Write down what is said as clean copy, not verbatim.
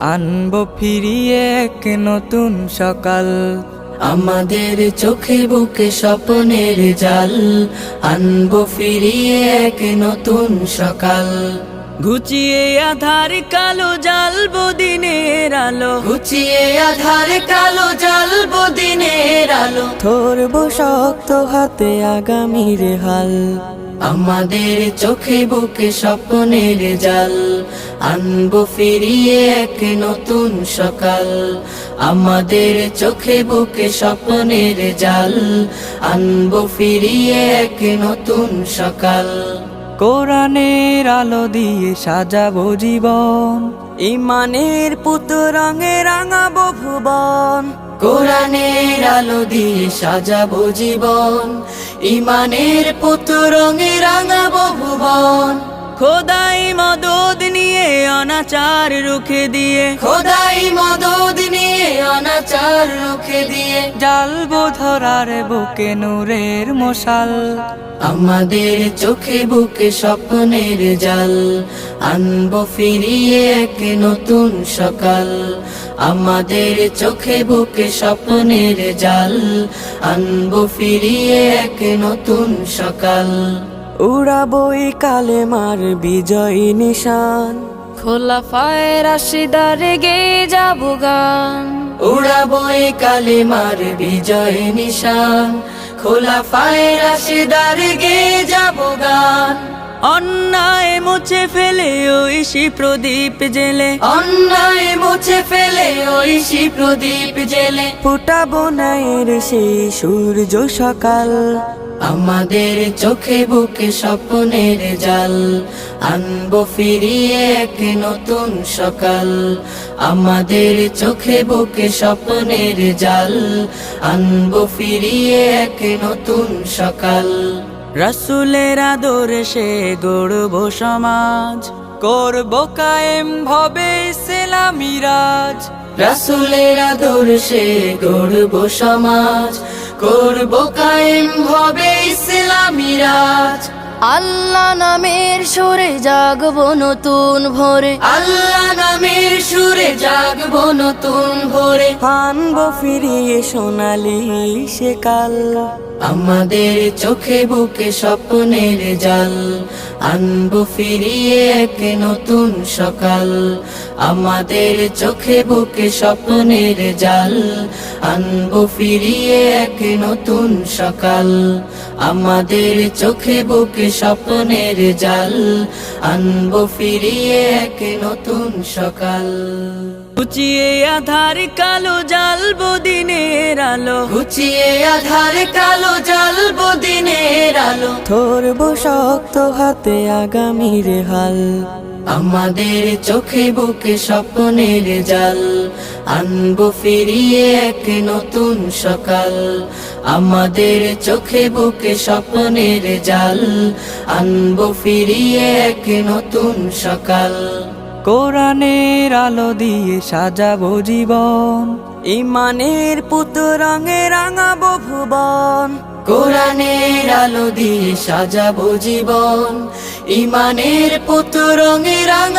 আনবো ফিরিয়ে এক নতুন সকাল। আমাদের চোখে বুকে স্বপ্নের জাল, আনবো ফিরিয়ে এক নতুন সকাল। ঘুচিয়ে আধার কালো জ্বালবো দিনের আলো, ঘুচিয়ে আধার কালো জ্বালবো দিনের আলো। ধরবো শক্ত হাতে আগামীর হাল। আমাদের চোখে বুকে স্বপ্নের জাল, আনবো ফিরিয়ে এক নতুন সকাল। আমাদের চোখে বুকে স্বপ্নের জাল, আনবো ফিরিয়ে এক নতুন সকাল। কোরআনের আলো দিয়ে সাজাবো জীবন, ইমানের পুত রঙে রাঙাবো ভুবন। কোরআনের আলো দিয়ে সাজাবো জীবন, ইমানের পুত রঙে রাঙাবো ভুবন। খোদাই মদদ নিয়ে অনাচার রুখে দিয়ে, খোদাই মদদ নিয়ে অনাচার রুখে দিয়ে। জ্বালবো ধরার বুকে নূরের মশাল। আমাদের চোখে বুকে স্বপ্নের জাল, আনবো ফিরিয়ে এক নতুন সকাল। আমাদের চোখে বুকে স্বপ্নের জাল, আনবো ফিরিয়ে এক নতুন সকাল। উড়াবই কালেমার বিজয় নিশান, খোলাফায়ে রাশিদার গেয়ে যাবো গান। উড়াবই কালেমার বিজয় নিশান, খোলাফায়ে রাশিদার গেয়ে যাবো গান। অন্যায় মুছে ফেলে ঐশী প্রদীপ জেলে, অন্যায় মুছে ফেলে ঐশী প্রদীপ জেলে। ফুটাবো ন্যায়ের সেই সূর্য সকাল। আমাদের চোখে বুকে স্বপ্নের জাল, আনবো ফিরিয়ে এক নতুন সকাল। আমাদের চোখে বুকে স্বপ্নের জাল, আনবো ফিরিয়ে এক নতুন সকাল। রাসূলের আদর্শে গড়বো সমাজ, করবো কায়েম ভবে ইসলামী রাজ। রাসূলের আদর্শে গড়বো সমাজ, করবো কায়েম ভবে ইসলামী রাজ। আল্লাহ নামের সুরে জাগবো নতুন ভোরে, আল্লাহ নামের সুরে জাগবো নতুন ভোরে। আনবো ফিরিয়ে সোনালি সে কাল। আমাদের চোখে বুকে স্বপ্নের জাল, আনবো ফিরিয়ে এক নতুন সকাল। আমাদের চোখে বুকে স্বপ্নের জাল, আনবো ফিরিয়ে এক নতুন সকাল। আমাদের চোখে বুকে স্বপ্নের জাল, আনবো ফিরিয়ে এক নতুন সকাল। ঘুচিয়ে আধার কালো জ্বালবো দিনের আলো, ঘুচিয়ে আধার কালো জ্বালবো দিনের আলো। ধরবো শক্ত হাতে আগামীর হাল। আমাদের চোখে বুকে স্বপ্নের জাল, আনবো ফিরিয়ে এক নতুন সকাল। আমাদের চোখে বুকে স্বপ্নের জাল, আনবো ফিরিয়ে এক নতুন সকাল। কোরআনের আলো দিয়ে সাজাবো জীবন, ইমানের পুত রঙে রাঙাবো ভুবন। কোরআনের আলো দিয়ে সাজাবো জীবন, ইমানের পুত রঙে রাঙা।